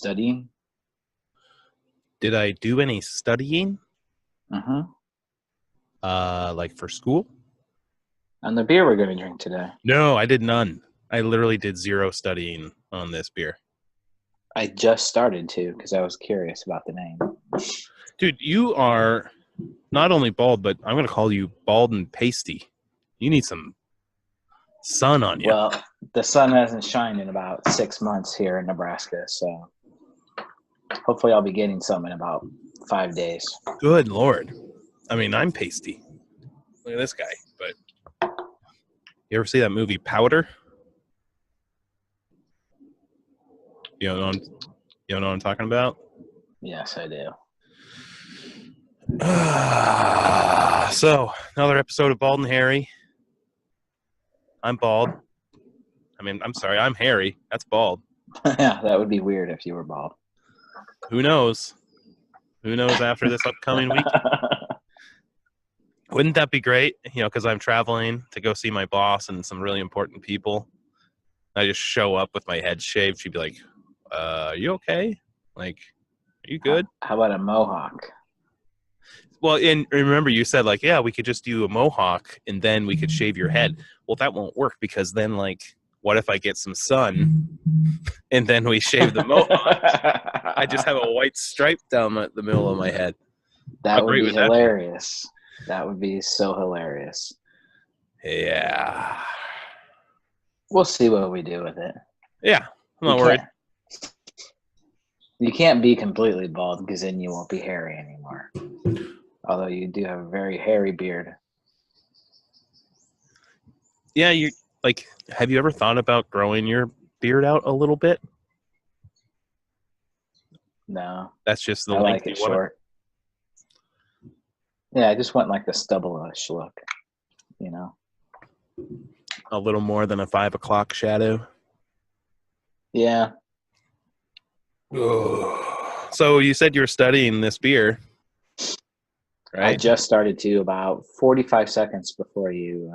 studying? Did I do any studying? Mm-hmm. Like for school? On the beer we're going to drink today. No, I did none. I literally did zero studying on this beer. I just started to because I was curious about the name. Dude, you are not only bald, but I'm going to call you bald and pasty. You need some sun on you. Well, the sun hasn't shined in about 6 months here in Nebraska, so hopefully I'll be getting some in about 5 days. Good Lord. I mean, I'm pasty. Look at this guy. But you ever see that movie Powder? You know what I'm talking about? Yes, I do. So, another episode of Bald and Hairy. I'm bald. I mean, I'm sorry, I'm hairy. That's bald. Yeah, that would be weird if you were bald. Who knows? Who knows after this upcoming week? Wouldn't that be great? Because I'm traveling to go see my boss and some really important people. I just show up with my head shaved. She'd be like, are you okay? Like, are you good? How about a mohawk? Well, and remember you said, like, yeah, we could just do a mohawk and then we could shave your head. Well, that won't work because then, like, what if I get some sun and then we shave the mohawk? I just have a white stripe down the middle of my head. That would be hilarious. That would be so hilarious. Yeah. We'll see what we do with it. Yeah, I'm not worried. You can't be completely bald because then you won't be hairy anymore. Although you do have a very hairy beard. Yeah, have you ever thought about growing your beard out a little bit? No. That's just the I length like it you want short. Yeah, I just want like the stubble-ish look, A little more than a 5 o'clock shadow. Yeah. So you said you're studying this beer, right? I just started to about 45 seconds before you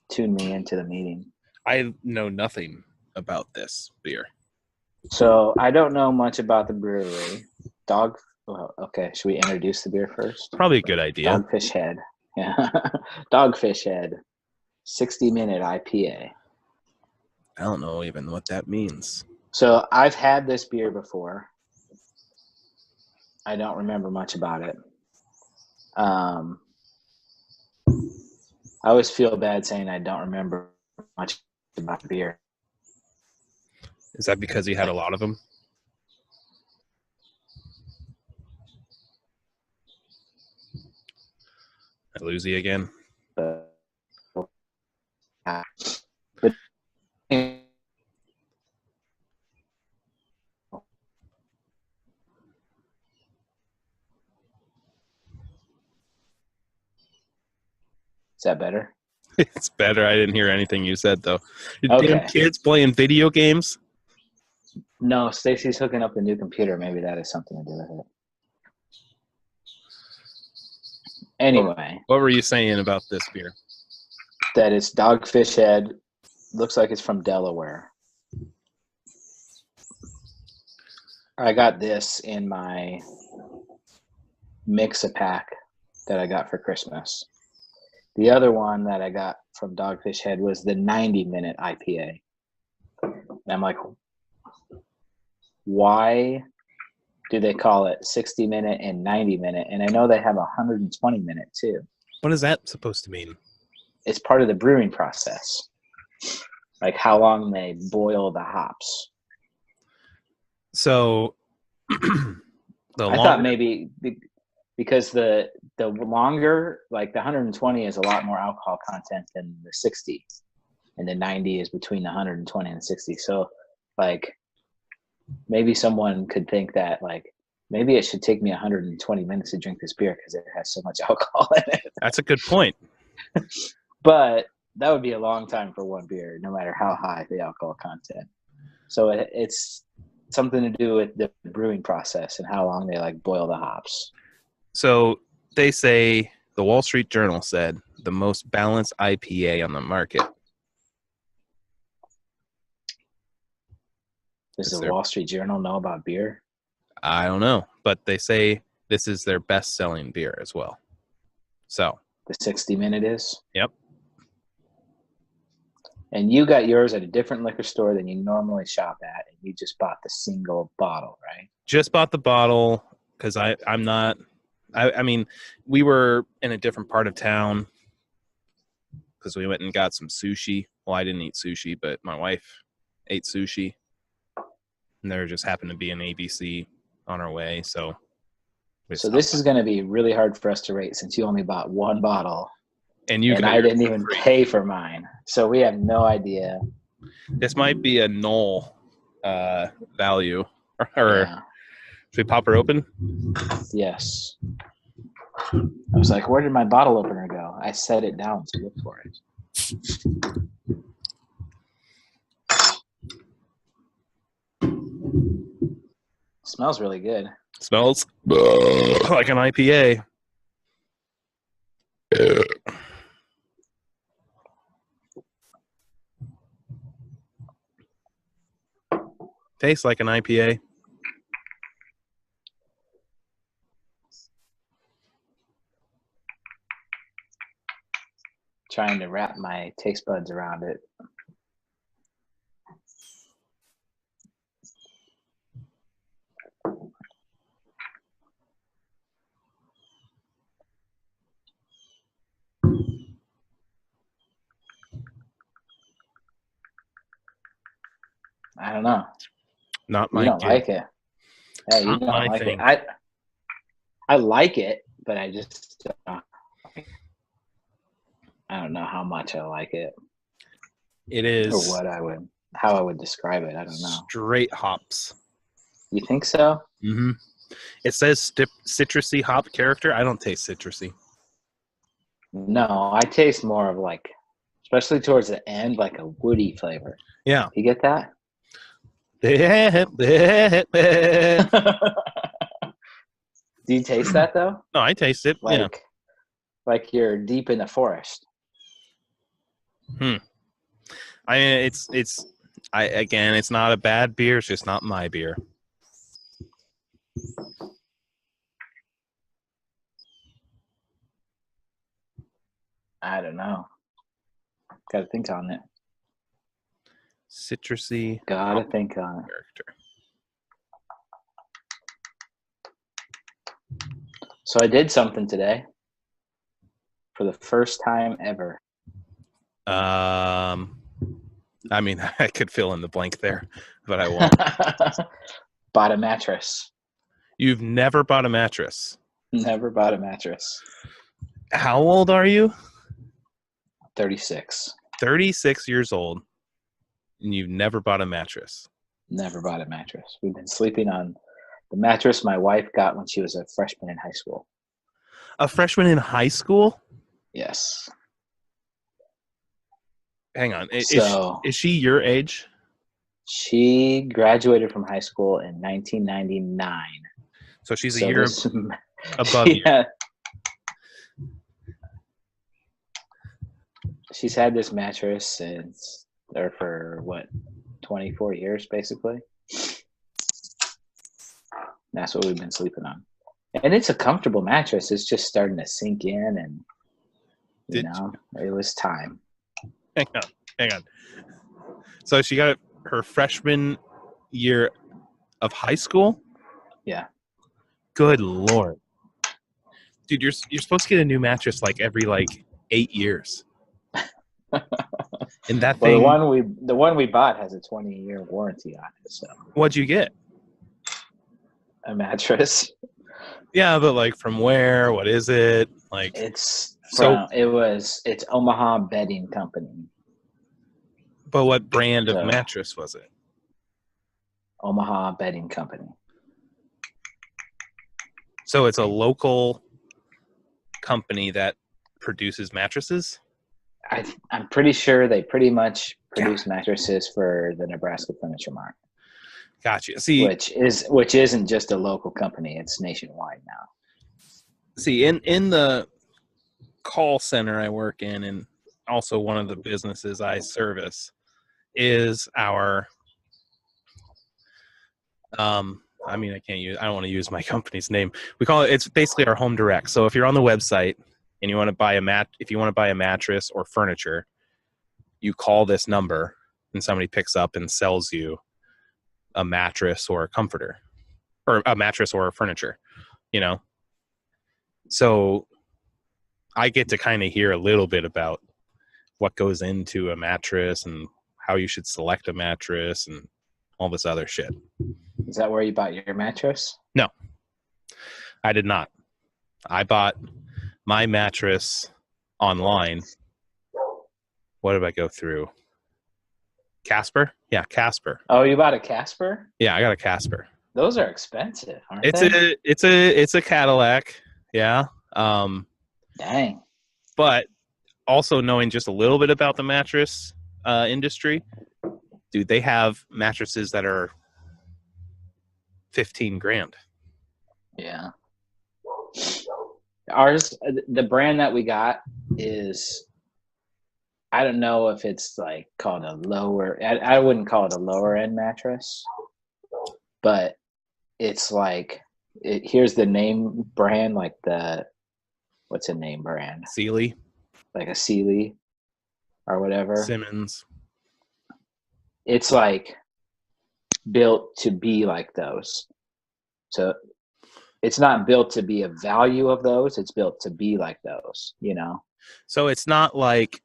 tuned me into the meeting. I know nothing about this beer. So I don't know much about the brewery. Okay, should we introduce the beer first? Probably a good idea. Dogfish Head. Yeah. Dogfish Head. 60-minute IPA. I don't know even what that means. So I've had this beer before. I don't remember much about it. I always feel bad saying I don't remember much about beer. Is that because you had a lot of them? I lose you again. Is that better? It's better. I didn't hear anything you said, though. Okay. Damn kids playing video games? No, Stacy's hooking up a new computer. Maybe that has something to do with it. Anyway. What were you saying about this beer? That it's Dogfish Head. Looks like it's from Delaware. I got this in my mix-a-pack that I got for Christmas. The other one that I got from Dogfish Head was the 90-minute IPA. And I'm like, why do they call it 60-minute and 90-minute? And I know they have 120-minute too. What is that supposed to mean? It's part of the brewing process. Like how long they boil the hops. So, I thought maybe because the longer, like the 120 is a lot more alcohol content than the 60, and the 90 is between the 120 and 60. So, like, maybe someone could think that, like, maybe it should take me 120 minutes to drink this beer because it has so much alcohol in it. That's a good point. But that would be a long time for one beer, no matter how high the alcohol content. So it's something to do with the brewing process and how long they like boil the hops. So they say, the Wall Street Journal said, the most balanced IPA on the market. Does the Wall Street Journal know about beer? I don't know, but they say this is their best-selling beer as well. So the 60 Minute is? Yep. And you got yours at a different liquor store than you normally shop at, and you just bought the single bottle, right? Just bought the bottle because I mean, we were in a different part of town because we went and got some sushi. Well, I didn't eat sushi, but my wife ate sushi. And there just happened to be an ABC on our way, so this is going to be really hard for us to rate since you only bought one bottle. And I didn't even pay for mine. So we have no idea. This might be a null value. Should we pop her open? Yes. I was like, where did my bottle opener go? I set it down to look for it. Smells really good. Smells like an IPA. Tastes like an IPA. Trying to wrap my taste buds around it. I don't know. Not my. You don't like it. Yeah, you don't like it. I like it, but I just I don't know how much I like it. It is. Or how I would describe it. I don't know. Straight hops. You think so? Mm-hmm. It says citrusy hop character. I don't taste citrusy. No, I taste more of like, especially towards the end, like a woody flavor. Yeah. You get that? Do you taste that though? No, I taste it. Like you're deep in the forest. I mean, it's not a bad beer. It's just not my beer. I don't know. Got to think on it. Citrusy. Gotta think on it. Character. So I did something today for the first time ever. I mean, I could fill in the blank there, but I won't. Bought a mattress. You've never bought a mattress? Never bought a mattress. How old are you? 36. 36 years old, and you've never bought a mattress? Never bought a mattress. We've been sleeping on the mattress my wife got when she was a freshman in high school. A freshman in high school? Yes. Hang on. Is she your age? She graduated from high school in 1999. So she's a year above you. She's had this mattress for 24 years, basically. That's what we've been sleeping on. And it's a comfortable mattress. It's just starting to sink in, and it was time. Hang on. So she got her freshman year of high school? Yeah. Good Lord. Dude, you're supposed to get a new mattress like every 8 years. And that thing. Well, the one we bought has a 20-year warranty on it. So. What'd you get? A mattress. Yeah, but from where? What is it? It's Omaha Bedding Company. But what brand of mattress was it? Omaha Bedding Company. So it's a local company that produces mattresses? I'm pretty sure they pretty much produce mattresses for the Nebraska Furniture Mart. Gotcha. See, which isn't just a local company; it's nationwide now. See, in the call center I work in, and also one of the businesses I service, is our I mean, I don't want to use my company's name. We call it's basically our home direct. So if you're on the website and you want to buy a mattress or furniture, you call this number and somebody picks up and sells you a mattress or a comforter, or a mattress or a furniture, So I get to kind of hear a little bit about what goes into a mattress and how you should select a mattress and all this other shit. Is that where you bought your mattress? No, I did not. I bought my mattress online. What did I go through? Casper? Yeah, Casper. Oh, you bought a Casper? Yeah, I got a Casper. Those are expensive, aren't they? It's a Cadillac. Yeah. Dang. But also knowing just a little bit about the mattress industry, dude, they have mattresses that are $15,000. Yeah. Ours, the brand that we got is, I don't know if it's like called a lower, I wouldn't call it a lower end mattress, but it's like, here's the name brand, like what's a name brand? Sealy. Like a Sealy or whatever. Simmons. It's like built to be like those. So it's not built to be a value of those. It's built to be like those, So it's not like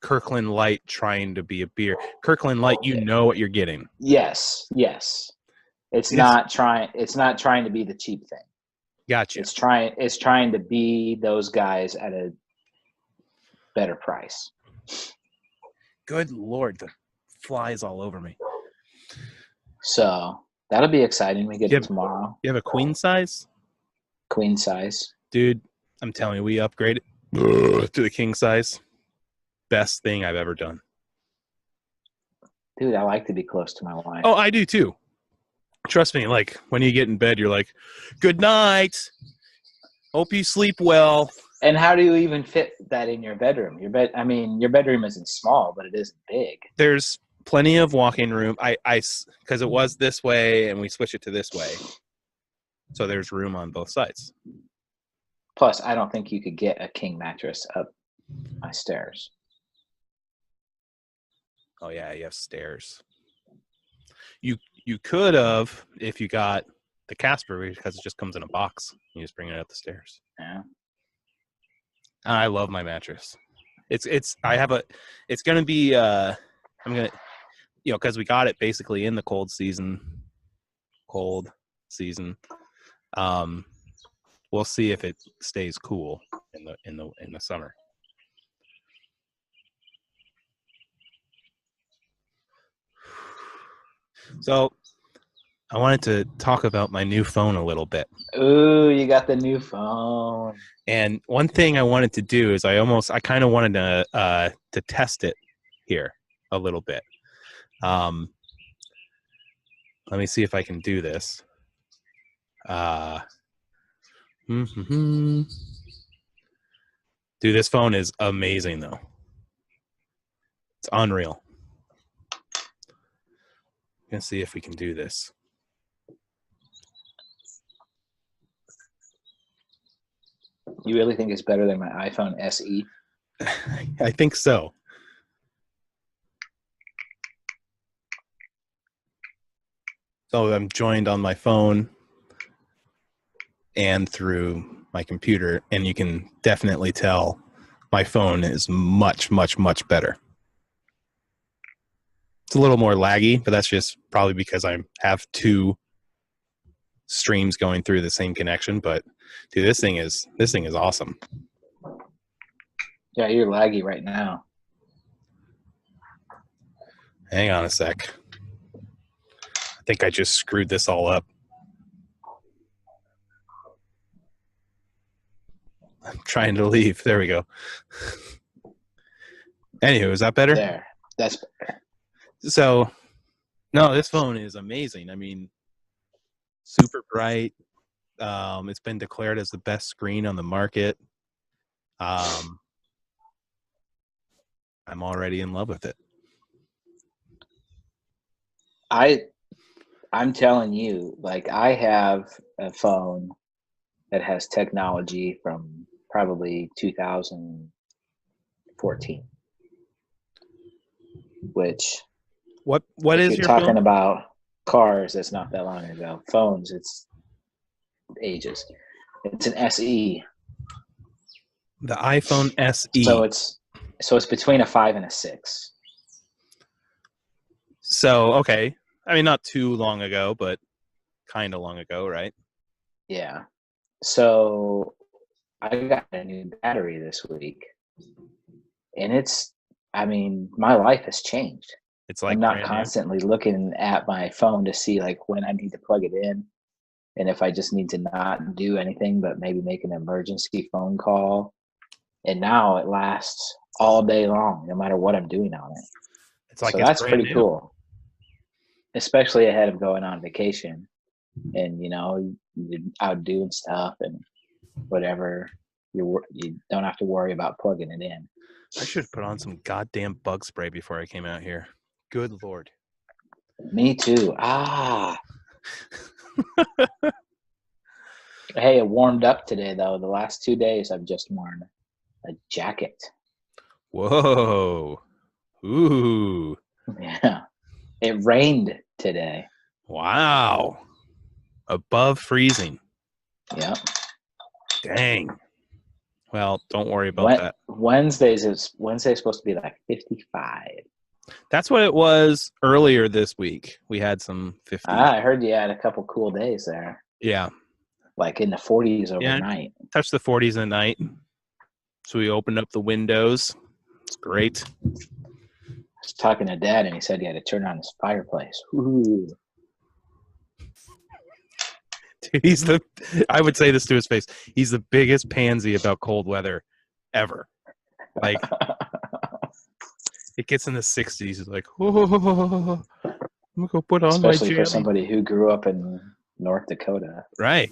Kirkland Light trying to be a beer. Kirkland Light, know what you're getting. Yes. It's not trying to be the cheap thing. Gotcha. It's trying to be those guys at a better price. Good Lord, the flies all over me. So that'll be exciting. We get it tomorrow. You have a queen size? Queen size. Dude, I'm telling you, we upgraded to the king size. Best thing I've ever done. Dude, I like to be close to my wife. Oh, I do too. Trust me, like when you get in bed, you're like, good night. Hope you sleep well. And how do you even fit that in your bedroom? Your bedroom isn't small, but it isn't big. There's plenty of walking room. Because it was this way and we switched it to this way. So there's room on both sides. Plus, I don't think you could get a king mattress up my stairs. Oh yeah, you have stairs. You could have if you got the Casper, because it just comes in a box. You just bring it up the stairs. Yeah. I love my mattress. It's gonna be I'm gonna because we got it basically in the cold season. We'll see if it stays cool in the summer. So I wanted to talk about my new phone a little bit. Ooh, you got the new phone. And one thing I wanted to do is I kind of wanted to test it here a little bit. Let me see if I can do this. Dude, this phone is amazing though. It's unreal. I'm gonna see if we can do this. You really think it's better than my iPhone SE? I think so. So I'm joined on my phone and through my computer, and you can definitely tell my phone is much, much, much better. It's a little more laggy, but that's just probably because I have two streams going through the same connection. But dude, this thing is awesome. Yeah, you're laggy right now. Hang on a sec. I think I just screwed this all up. I'm trying to leave. There we go. Anywho, is that better? There. That's better. So, no, this phone is amazing. I mean, super bright. It's been declared as the best screen on the market. I'm already in love with it. I I'm telling you, like I have a phone that has technology from probably 2014, which What if is you're your talking phone? about cars, it's not that long ago. Phones, it's ages. It's an SE. The iPhone SE. So it's between a 5 and a 6. So, okay. I mean, not too long ago, but kind of long ago, right? Yeah. So I got a new battery this week. And my life has changed. It's like I'm not brand new. constantly looking at my phone to see like when I need to plug it in and if I just need to not do anything but maybe make an emergency phone call. And now it lasts all day long, no matter what I'm doing on it. It's like So it's that's brand pretty new. cool, especially ahead of going on vacation. And you're out doing stuff and whatever. You don't have to worry about plugging it in. I should put on some goddamn bug spray before I came out here. Good Lord. Me too. Hey, it warmed up today, though. The last 2 days, I've just worn a jacket. Whoa. Ooh. Yeah. It rained today. Wow. Above freezing. Yep. Dang. Well, don't worry about that. Wednesday's supposed to be like 55. That's what it was earlier this week. We had some 50s. I heard you had a couple cool days there. Yeah. Like in the 40s overnight. Yeah, touched the 40s at night. So we opened up the windows. It's great. I was talking to Dad, and he said he had to turn on his fireplace. Ooh. Dude, I would say this to his face. He's the biggest pansy about cold weather ever. Like, it gets in the 60s. He's like, oh, I'm going to go put on especially my for jammy. somebody who grew up in North Dakota. Right.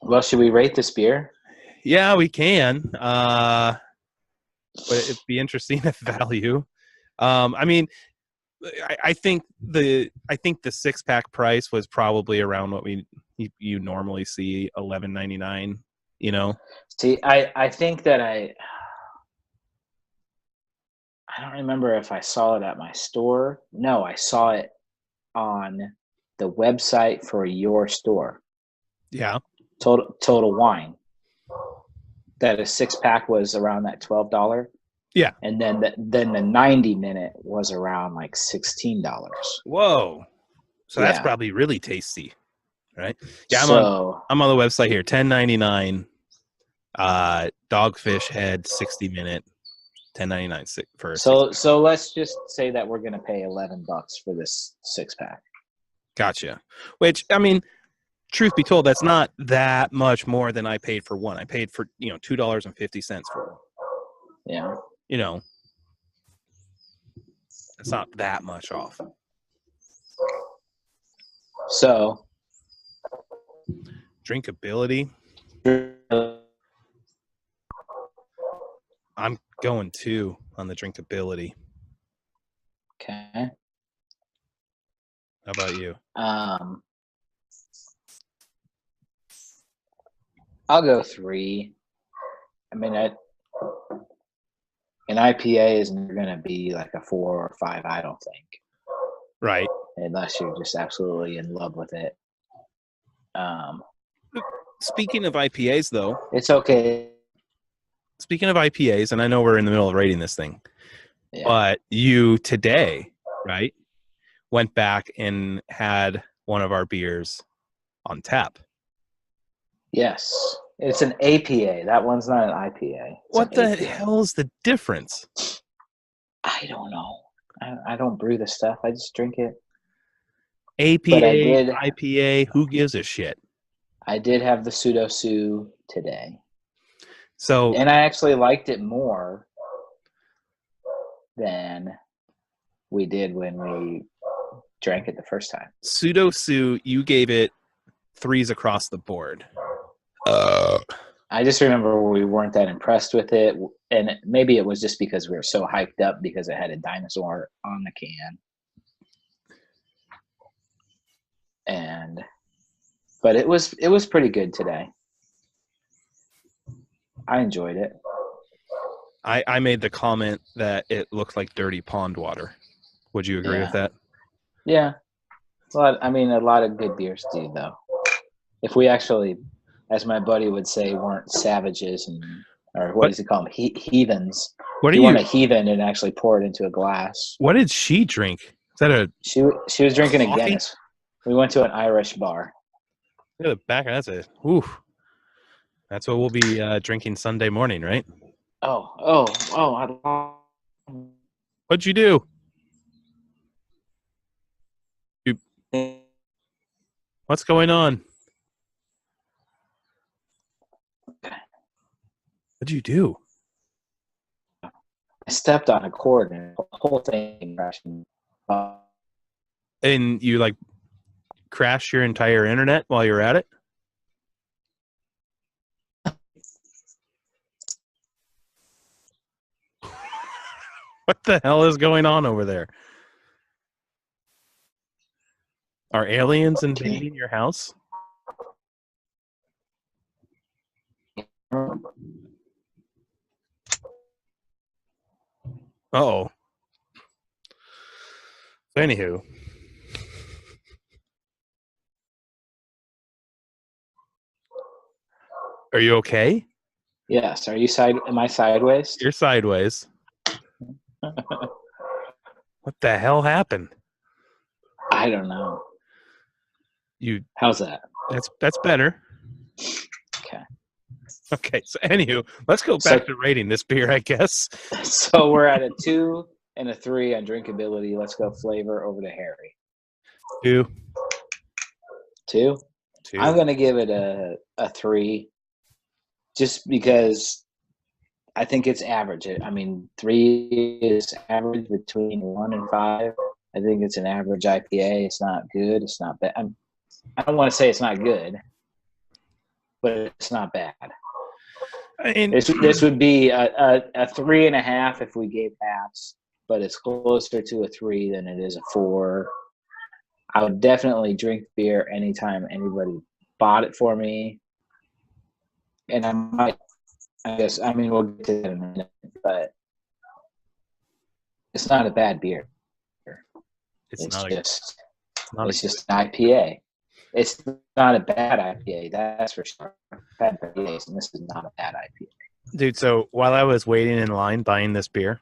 Well, should we rate this beer? Yeah, we can. But it'd be interesting if value. I mean, I think the 6-pack price was probably around what you normally see, $11.99. See, I think that I don't remember if I saw it at my store. No, I saw it on the website for your store. Yeah. Total Wine. That a 6-pack was around that $12. Yeah. And then the 90-minute was around like $16. Whoa. So that's probably really tasty, right? Yeah, I'm on the website here. $10.99. Dogfish head 60-minute. $10.99 for. So let's just say that we're gonna pay $11 for this 6-pack. Gotcha. Which, I mean, truth be told, that's not that much more than I paid for one. I paid for $2.50 for one. Yeah. It's not that much off. So, drinkability. I'm going 2 on the drinkability. Okay. How about you? I'll go 3. I mean, an IPA isn't going to be like a 4 or 5, I don't think. Right. Unless you're just absolutely in love with it. Speaking of IPAs, though. It's okay. Speaking of IPAs, and I know we're in the middle of rating this thing, but you today, right, went back and had one of our beers on tap. Yes. It's an APA. That one's not an IPA. What the hell is the difference? I don't know. I don't brew the stuff. I just drink it. APA, IPA, who gives a shit? I did have the Pseudo Sue today. So, and I actually liked it more than we did when we drank it the first time. Pseudo Sue, you gave it 3s across the board. I just remember we weren't that impressed with it, and maybe it was just because we were so hyped up because it had a dinosaur on the can. But it was pretty good today. I enjoyed it. I made the comment that it looked like dirty pond water. Would you agree with that? Yeah. A lot of good beers do, though. If we actually, as my buddy would say, weren't savages or what does he call them? Heathens. If you want a heathen and actually pour it into a glass. What did she drink? Is that She was drinking coffee? a Guinness. We went to an Irish bar. Look at the back. That's what we'll be drinking Sunday morning, right? What'd you do? What's going on? What'd you do? I stepped on a cord and the whole thing crashed. And you crashed your entire internet while you're at it? What the hell is going on over there? Are aliens invading your house? Uh-oh. So anywho. Are you okay? Yes. Am I sideways? You're sideways. What the hell happened? I don't know. How's that? That's better. Okay, so anywho, let's go back to rating this beer, I guess. So we're at a 2 and a 3 on drinkability. Let's go flavor over to Harry. 2. 2? I'm going to give it a 3 just because I think it's average. 3 is average between 1 and 5. I think it's an average IPA. It's not good. It's not bad. I don't want to say it's not good, but it's not bad. This would be a 3.5 if we gave halves, but it's closer to a 3 than it is a 4. I would definitely drink beer anytime anybody bought it for me. And we'll get to that in a minute, but it's not a bad beer. It's just an IPA. It's not a bad IPA, that's for sure. Bad IPAs, and this is not a bad IPA. Dude, so while I was waiting in line buying this beer,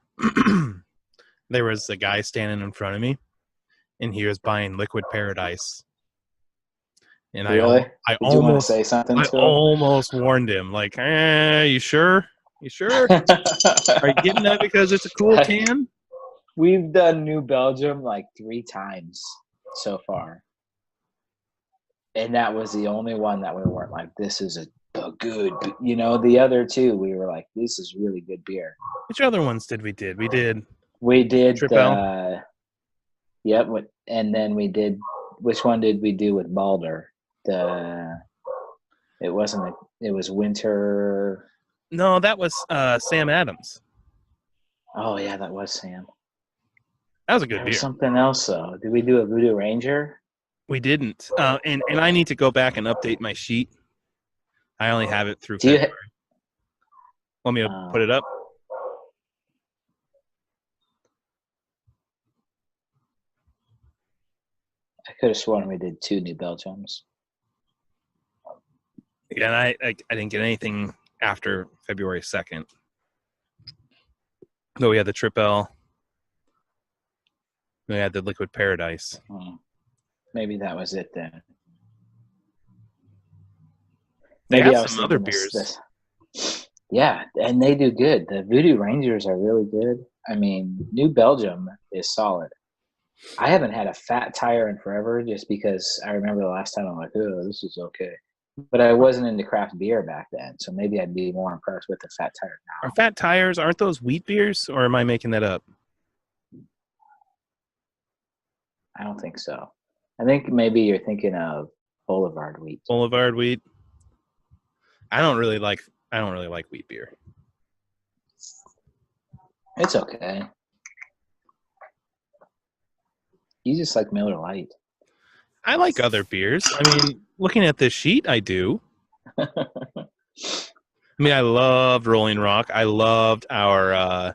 there was a guy standing in front of me, and he was buying Liquid Paradise. And really? I Did you want to say something to him? almost warned him, you sure? You sure? Are you getting that because it's a cool can? We've done New Belgium 3 times so far. And that was the only one that we weren't this is a good, the other 2, we were this is really good beer. Which other ones did we did? We did Tripel. Yep. And then we did, which one did we do with Balder? It was Winter. No, that was Sam Adams. Oh yeah, that was Sam. That was a good beer. Was something else though. Did we do a Voodoo Ranger? We didn't. And I need to go back and update my sheet. I only have it through February. Want me to put it up? I could have sworn we did 2 New Belgiums. Yeah, and I didn't get anything after February 2nd. Though we had the Tripel. We had the Liquid Paradise. Maybe that was it then. Maybe I have some other beers. Yeah, and they do good. The Voodoo Rangers are really good. New Belgium is solid. I haven't had a fat tire in forever just because I remember the last time I'm oh, this is okay. But I wasn't into craft beer back then, so maybe I'd be more impressed with the fat tire now. Are fat tires, aren't those wheat beers, or am I making that up? I don't think so. I think maybe you're thinking of Boulevard wheat. Boulevard wheat. I don't really like wheat beer. It's okay. You just like Miller Lite. I like other beers. I mean, looking at this sheet, I do. I mean, I loved Rolling Rock. I loved our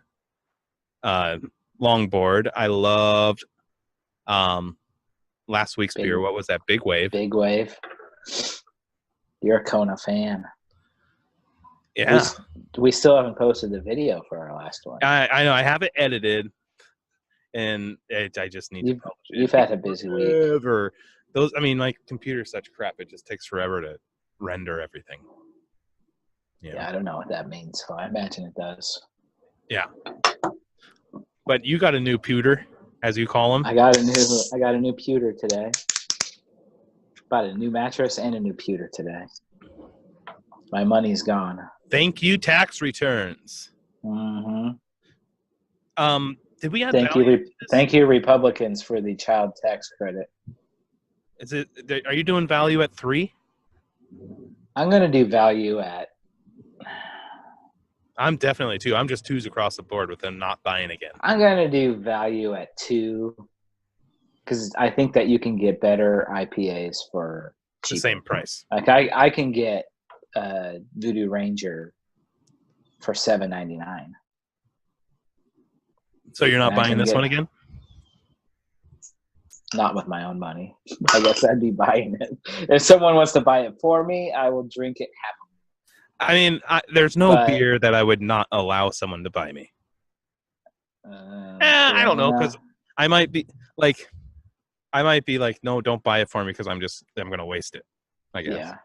longboard. I loved last week's beer. What was that? Big Wave. Big Wave. You're a Kona fan. Yeah. We still haven't posted the video for our last one. I know. I have it edited, and I just need to publish it. You've had a busy week. Those, I mean, my computer's such crap. It just takes forever to render everything. Yeah, I don't know what that means, so I imagine it does. Yeah. But you got a new pewter, as you call them. I got a new pewter today. Bought a new mattress and a new pewter today. My money's gone. Thank you, tax returns. Mm-hmm. Did we add Thank you, Republicans, for the child tax credit. Are you doing value at 3? I'm gonna do value at. I'm definitely 2. I'm just 2s across the board with them not buying again. I'm gonna do value at 2 because I think that you can get better IPAs for cheaper. The same price. Like I can get Voodoo Ranger for $7.99. So you're not buying this one again? Not with my own money. I guess I'd be buying it. If someone wants to buy it for me, I will drink it happily. I mean, there's no beer that I would not allow someone to buy me. I don't know, because I might be like, no, don't buy it for me because I'm going to waste it, I guess. Yeah.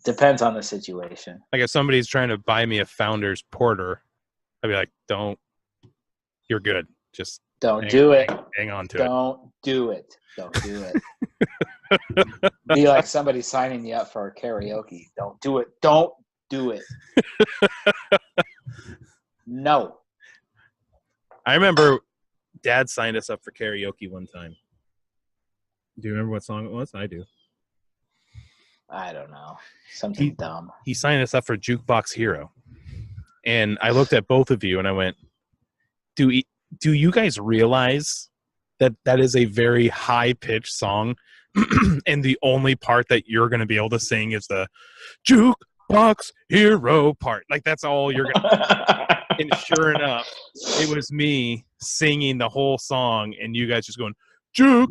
Depends on the situation. Like if somebody's trying to buy me a Founder's Porter, I'd be like, don't. You're good. Just don't do it. Hang on to it. Don't do it. Don't do it. Be like somebody signing you up for a karaoke. Don't do it. Don't do it. No. I remember Dad signed us up for karaoke one time. Do you remember what song it was? I do. I don't know. Something dumb. He signed us up for Jukebox Hero. And I looked at both of you and I went, do you guys realize that is a very high-pitched song and the only part that you're going to be able to sing is the Jukebox Hero part? Like, that's all you're going to And sure enough, it was me singing the whole song and you guys just going, Jukebox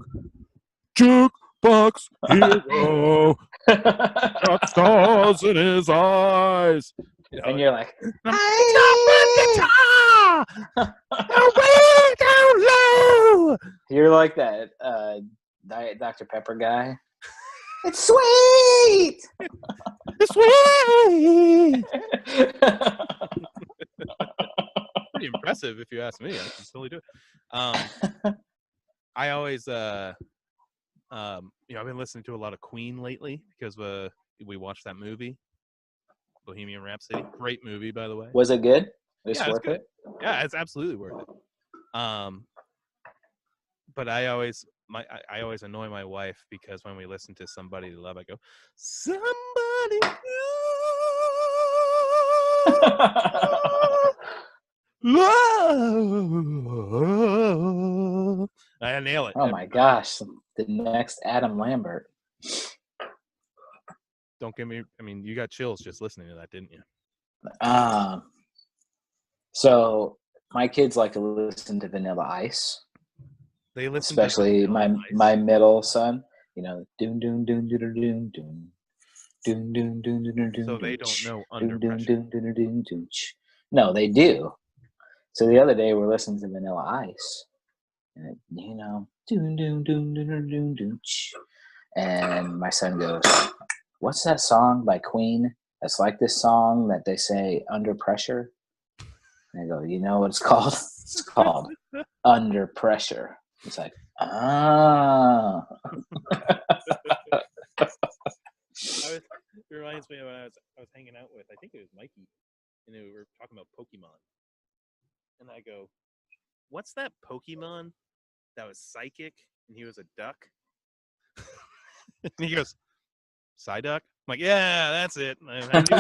Hero, got stars in his eyes. You know, and you're like, way down low. You're like that Diet Dr. Pepper guy. It's sweet. It's sweet. Pretty impressive, if you ask me. I can totally do it. I always, I've been listening to a lot of Queen lately because we watched that movie, Bohemian Rhapsody. Great movie, by the way. Was it good? It's worth it. Yeah, it's absolutely worth it. But I always annoy my wife because when we listen to Somebody to Love, I go, somebody love. I nail it. Oh my gosh, the next Adam Lambert. Don't give me. I mean, you got chills just listening to that, didn't you? So my kids like to listen to Vanilla Ice. They listen, especially my middle son. You know, doom doom doom doom doom doom doom doom doom doom. So they don't know Under Pressure. No, they do. So the other day we're listening to Vanilla Ice, and doom doom doom doom doom doom. And my son goes, "What's that song by Queen that's like this song that they say Under Pressure?" And I go, "You know what it's called? It's called Under Pressure." It's like, ah. It reminds me of when I was hanging out with, I think it was Mikey, and we were talking about Pokemon. And I go, "What's that Pokemon that was psychic and he was a duck?" And he goes, "Psyduck?" I'm like, "Yeah, that's it." I knew I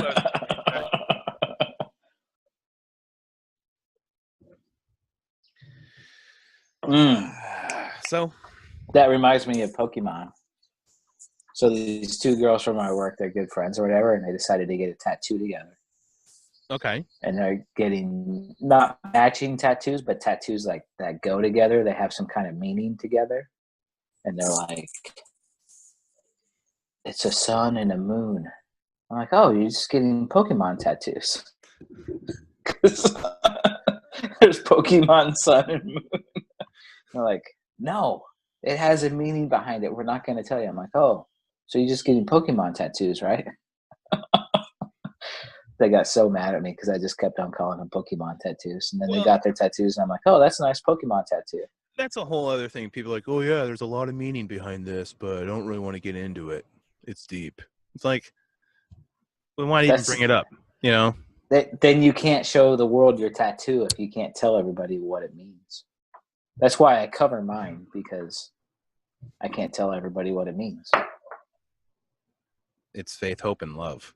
was So, That reminds me of Pokemon. So these two girls from my work, they're good friends or whatever, and they decided to get a tattoo together. Okay. And they're getting not matching tattoos, but tattoos like that go together. They have some kind of meaning together. And they're like, it's a sun and a moon. I'm like, oh, you're just getting Pokemon tattoos. There's Pokemon sun and moon. They're like, no, it has a meaning behind it. We're not going to tell you. I'm like, oh, so you're just getting Pokemon tattoos, right? They got so mad at me because I just kept on calling them Pokemon tattoos. And then they got their tattoos, and I'm like, oh, that's a nice Pokemon tattoo. That's a whole other thing. People are like, oh, yeah, there's a lot of meaning behind this, but I don't really want to get into it. It's deep. It's like, well, why even bring it up, you know? Then you can't show the world your tattoo if you can't tell everybody what it means. That's why I cover mine, because I can't tell everybody what it means. It's faith, hope, and love.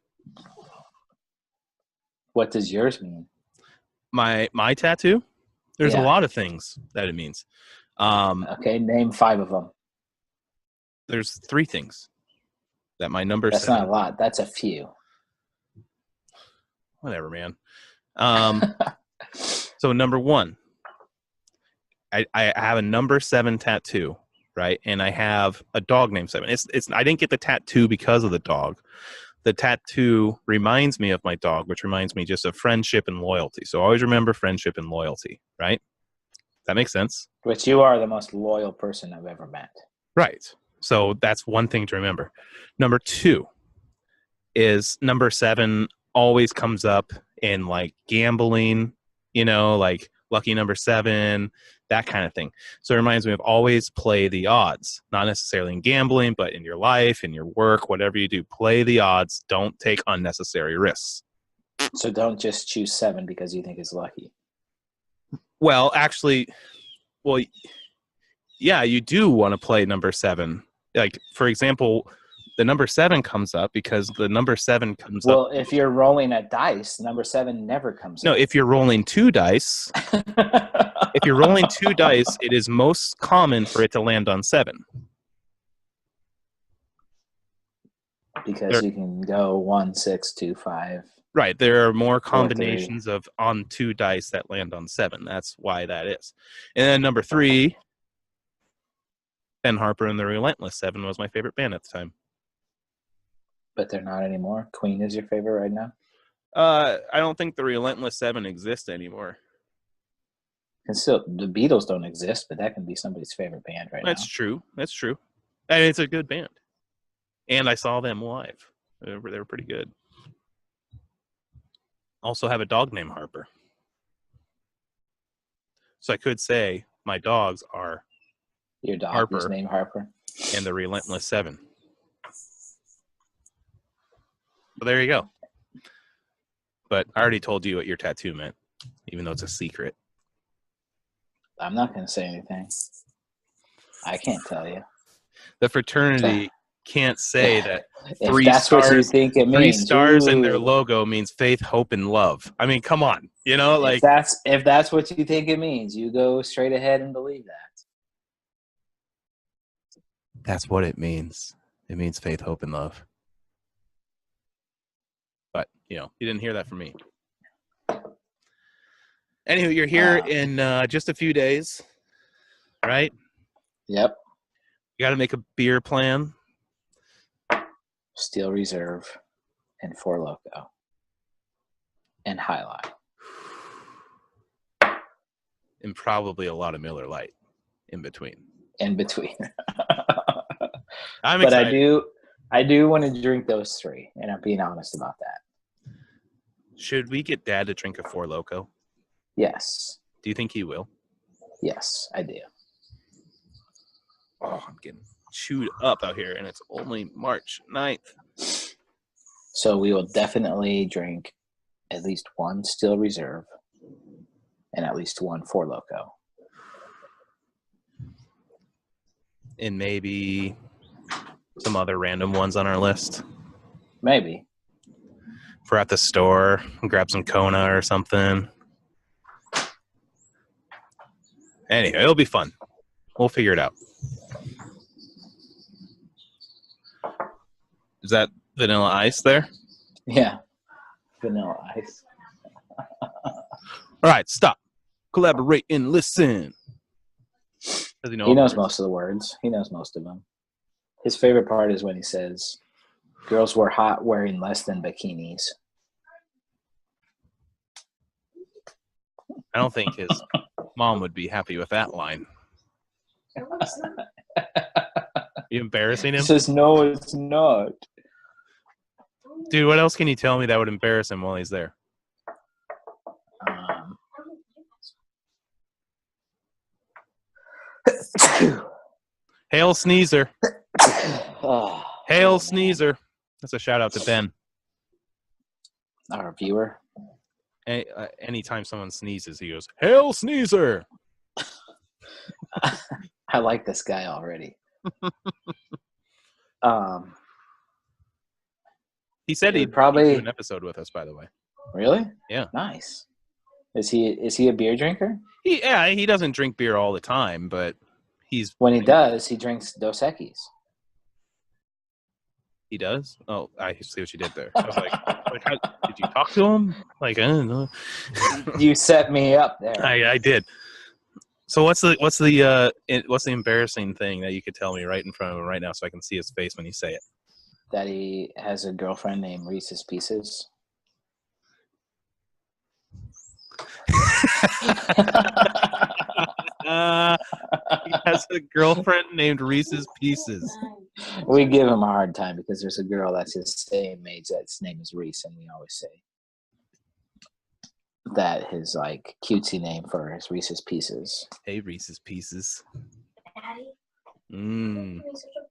What does yours mean? My tattoo? There's a lot of things that it means. Okay, name 5 of them. There's 3 things that my number. That's 7. Not a lot. That's a few. Whatever, man. So number 1, I have a number 7 tattoo, right? And I have a dog named 7. It's I didn't get the tattoo because of the dog. The tattoo reminds me of my dog, which reminds me just of friendship and loyalty. So always remember friendship and loyalty, right? That makes sense. Which you are the most loyal person I've ever met. Right. So that's one thing to remember. Number 2 is number 7 always comes up in like gambling, you know, like lucky number 7, that kind of thing. So it reminds me of always play the odds, not necessarily in gambling, but in your life, in your work, whatever you do, play the odds. Don't take unnecessary risks. So don't just choose 7 because you think it's lucky. Well, actually, yeah, you do want to play number 7. Like, for example, the number 7 comes up because the number 7 comes up. Well, if you're rolling a dice, number 7 never comes up. No, if you're rolling 2 dice, if you're rolling 2 dice, it is most common for it to land on 7. Because you can go 1, 6, 2, 5. Right. There are more combinations of on 2 dice that land on 7. That's why that is. And then number 3, Ben Harper and the Relentless 7 was my favorite band at the time. But they're not anymore. Queen is your favorite right now? I don't think the Relentless 7 exists anymore. And still, the Beatles don't exist, but that can be somebody's favorite band right now. That's true. That's true. And it's a good band. And I saw them live. They were pretty good. Also have a dog named Harper. So I could say my dogs are your dog Harper is named Harper and the Relentless 7. Well, there you go. But I already told you what your tattoo meant, even though it's a secret. I'm not going to say anything. I can't tell you. The fraternity can't say that if 3 that's stars, what you think it means. 3 stars in their logo means faith, hope, and love. I mean, come on. You know, like if that's what you think it means, you go straight ahead and believe that. That's what it means. It means faith, hope, and love. But, you know, you didn't hear that from me. Anywho, you're here in just a few days, right? Yep. You got to make a beer plan. Steel Reserve and Four Loko and High Life. And probably a lot of Miller Lite in between. I'm excited. I do want to drink those 3, and I'm being honest about that. Should we get Dad to drink a Four Loko? Yes. Do you think he will? Yes, I do. Oh, I'm getting chewed up out here, and it's only March 9th. So we will definitely drink at least 1 Steel Reserve and at least 1 Four Loko. And maybe some other random ones on our list. Maybe. If we're at the store, grab some Kona or something. Anyway, it'll be fun. We'll figure it out. Is that Vanilla Ice there? Yeah, Vanilla Ice. All right, stop. Collaborate and listen. Does he know He all the knows words? most of the words. He knows most of them. His favorite part is when he says, "Girls were hot wearing less than bikinis." I don't think his mom would be happy with that line. You embarrassing He him? says, "No, it's not." Dude, what else can you tell me that would embarrass him while he's there? Hail Sneezer. Oh, Hail Sneezer. That's a shout out to Ben. our viewer. Anytime someone sneezes, he goes, Hail Sneezer. I like this guy already. He said he'd probably do an episode with us, by the way. Really? Yeah. Nice. Is he a beer drinker? He doesn't drink beer all the time, but when he does, he drinks Dos Equis. He does? Oh, I see what you did there. I was like how, did you talk to him? Like, I don't know. You set me up there. I did. So what's the embarrassing thing that you could tell me right in front of him right now so I can see his face when you say it? That he has a girlfriend named Reese's Pieces. He has a girlfriend named Reese's Pieces. We give him a hard time because there's a girl that's his same age that's name is Reese, and we always say that his like cutesy name for his Reese's Pieces. Hey, Reese's Pieces. Daddy. Mmm. You're such a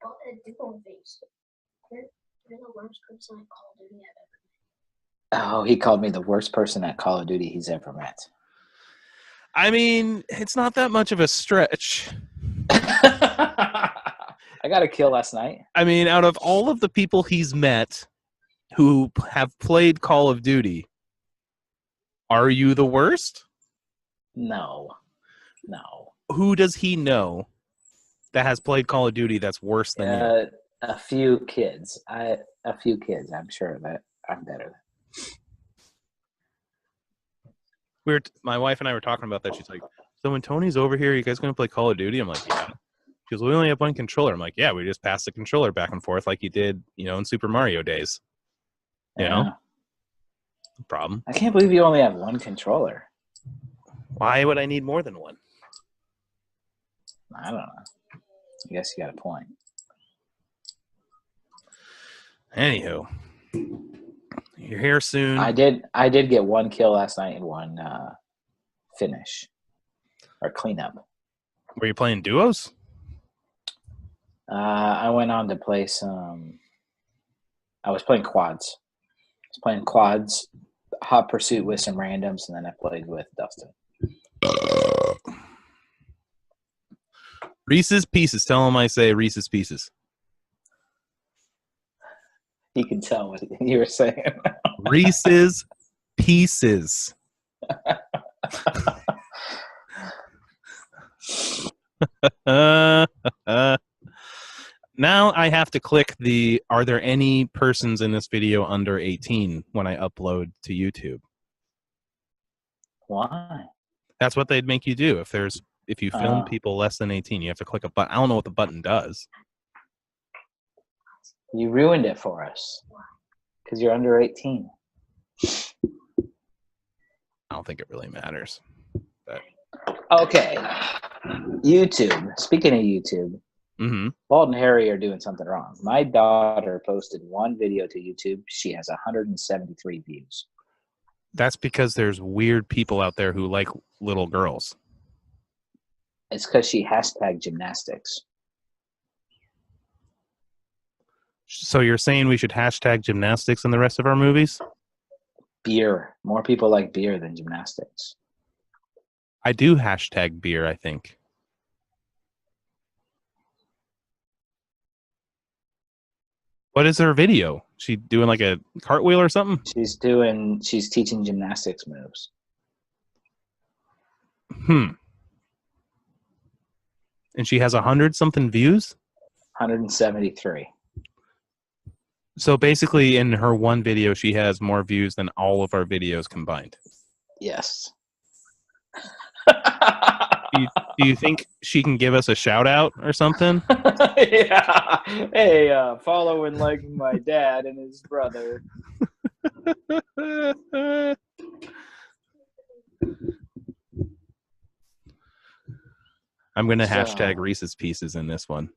dickle face. You're the worst person at Call of Duty I've ever met. Oh, he called me the worst person at Call of Duty he's ever met. I mean, it's not that much of a stretch. I got a kill last night. I mean, out of all of the people he's met who have played Call of Duty, are you the worst? No. Who does he know that has played Call of Duty that's worse than you? A few kids. I'm sure that I'm better than. My wife and I were talking about that. She's like, so when Tony's over here, you guys going to play Call of Duty? I'm like, yeah. She goes, we only have one controller. I'm like, yeah, we just pass the controller back and forth like you did, in Super Mario days. You know? No problem. I can't believe you only have one controller. Why would I need more than one? I don't know. I guess you got a point. Anywho, you're here soon. I did get one kill last night and one finish or cleanup. Were you playing duos? I went on to play some. I was playing quads. Hot Pursuit with some randoms, and then I played with Dustin. Reese's Pieces. Tell him I say Reese's Pieces. You can tell what you were saying. Reese's Pieces. Now I have to click are there any persons in this video under 18 when I upload to YouTube? Why? That's what they'd make you do. If you film people less than 18, you have to click a button. I don't know what the button does. You ruined it for us because you're under 18. I don't think it really matters. But... Okay. YouTube. Speaking of YouTube, Bald and Harry are doing something wrong. My daughter posted one video to YouTube. She has 173 views. That's because there's weird people out there who like little girls. It's because she hashtag gymnastics. So you're saying we should hashtag gymnastics in the rest of our movies? Beer. More people like beer than gymnastics. I do hashtag beer, I think. What is her video? She doing like a cartwheel or something? She's teaching gymnastics moves. And she has 100-something views? 173. So basically, in her one video, she has more views than all of our videos combined. Yes. Do you think she can give us a shout out or something? Yeah. Hey, follow and like my dad and his brother. I'm going to hashtag Reese's Pieces in this one.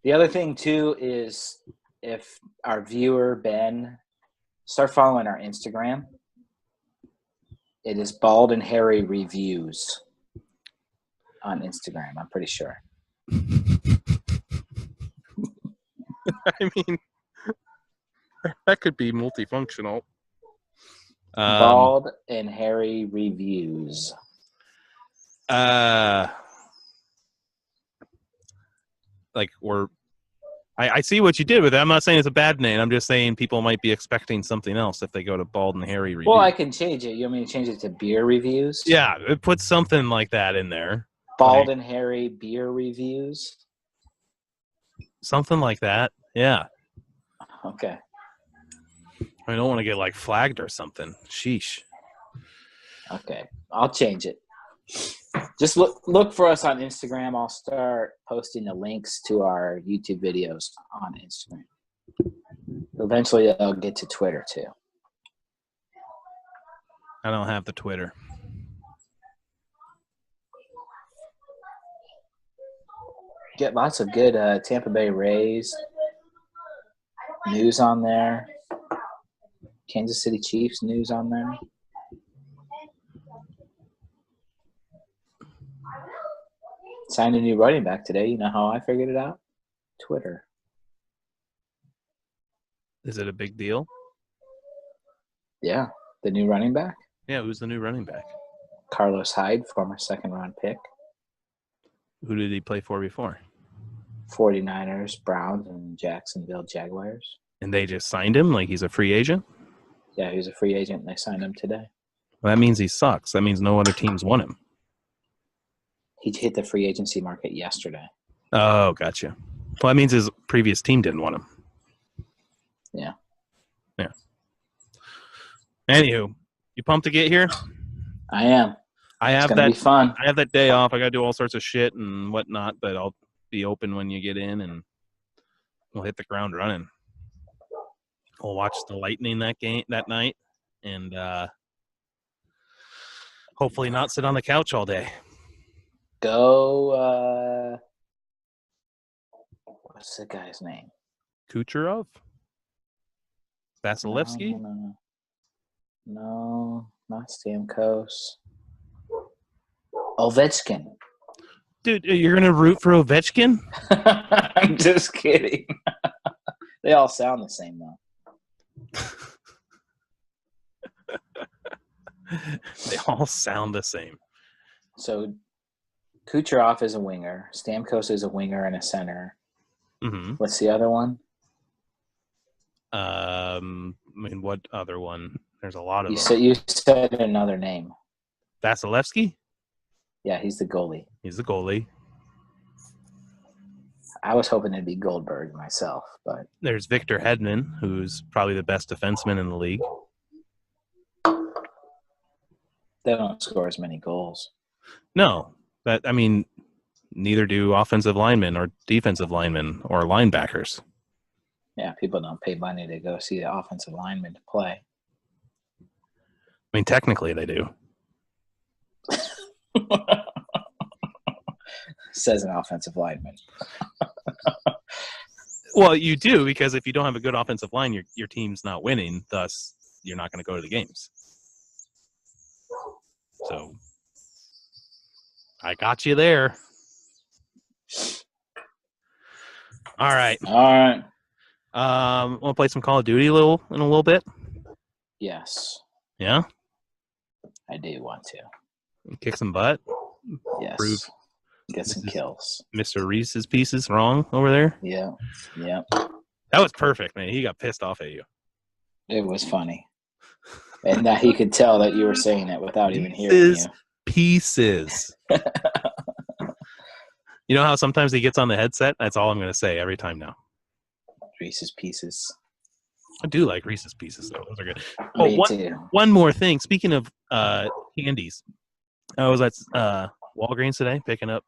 The other thing, too, is if our viewer, Ben, start following our Instagram. It is Bald and Hairy Reviews on Instagram, I'm pretty sure. I mean, that could be multifunctional. Bald and Hairy Reviews. Like, I see what you did with it. I'm not saying it's a bad name. I'm just saying people might be expecting something else if they go to Bald and Hairy Reviews. Well, I can change it. You want me to change it to Beer Reviews? Yeah, put something like that in there. Bald and Hairy Beer Reviews. Something like that. Yeah. Okay. I don't want to get like flagged or something. Sheesh. Okay, I'll change it. Just look for us on Instagram. I'll start posting the links to our YouTube videos on Instagram. Eventually, I'll get to Twitter too. I don't have the Twitter. Get lots of good Tampa Bay Rays news on there. Kansas City Chiefs news on there. Signed a new running back today. You know how I figured it out? Twitter. Is it a big deal? Yeah, the new running back. Yeah, who's the new running back? Carlos Hyde, former second-round pick. Who did he play for before? 49ers, Browns, and Jacksonville Jaguars. And they just signed him like he's a free agent? Yeah, he was a free agent, and they signed him today. Well, that means he sucks. That means no other teams want him. He hit the free agency market yesterday. Oh, gotcha. Well, that means his previous team didn't want him. Yeah. Yeah. Anywho, you pumped to get here? I am. It's gonna be fun. I have that day off. I got to do all sorts of shit and whatnot, but I'll be open when you get in, and we'll hit the ground running. We'll watch the Lightning that night, and hopefully not sit on the couch all day. Go. What's the guy's name? Kucherov? Vasilevsky? No, not Stamkos. Ovechkin. Dude, you're going to root for Ovechkin? I'm just kidding. They all sound the same, though. They all sound the same. So Kucherov is a winger. Stamkos is a winger and a center. Mm-hmm. What's the other one? I mean, what other one? There's a lot of them. You said another name. Vasilevsky? Yeah, he's the goalie. He's the goalie. I was hoping it'd be Goldberg myself, but there's Victor Hedman, who's probably the best defenseman in the league. They don't score as many goals. No, but I mean, neither do offensive linemen or defensive linemen or linebackers. Yeah, people don't pay money to go see the offensive linemen to play. I mean, technically they do. Says an offensive lineman. Well, you do, because if you don't have a good offensive line, your team's not winning. Thus, you're not going to go to the games. So, I got you there. All right. Want to play some Call of Duty in a little bit? Yes. Yeah? I do want to. Kick some butt? Yes. Get some kills. Mr. Reese's Pieces wrong over there? Yeah. That was perfect, man. He got pissed off at you. It was funny. And that he could tell that you were saying it without even hearing you. Pieces. You know how sometimes he gets on the headset? That's all I'm going to say every time now. Reese's Pieces. I do like Reese's Pieces, though. Those are good. Me too. One more thing. Speaking of candies, I was at Walgreens today picking up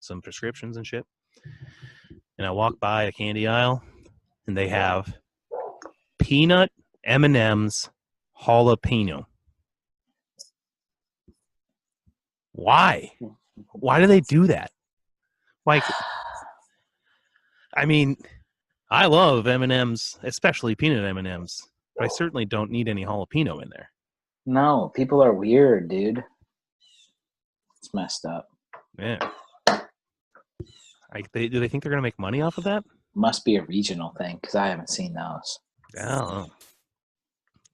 some prescriptions and shit. And I walked by a candy aisle, and they have peanut M&M's jalapeno. Why? Why do they do that? Like, I mean, I love M&M's, especially peanut M&M's, but I certainly don't need any jalapeno in there. No, people are weird, dude. It's messed up. Yeah. Do they think they're going to make money off of that? Must be a regional thing because I haven't seen those. I don't know.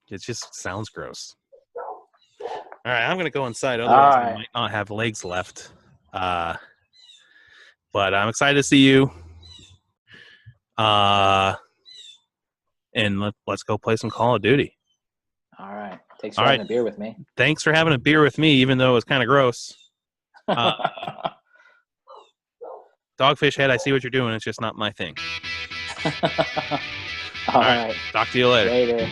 It just sounds gross. All right, I'm going to go inside. Otherwise, I might not have legs left. But I'm excited to see you. And let's go play some Call of Duty. All right. Thanks for having a beer with me. Thanks for having a beer with me, even though it was kind of gross. Dogfish Head, I see what you're doing. It's just not my thing. All right. Talk to you later. Later.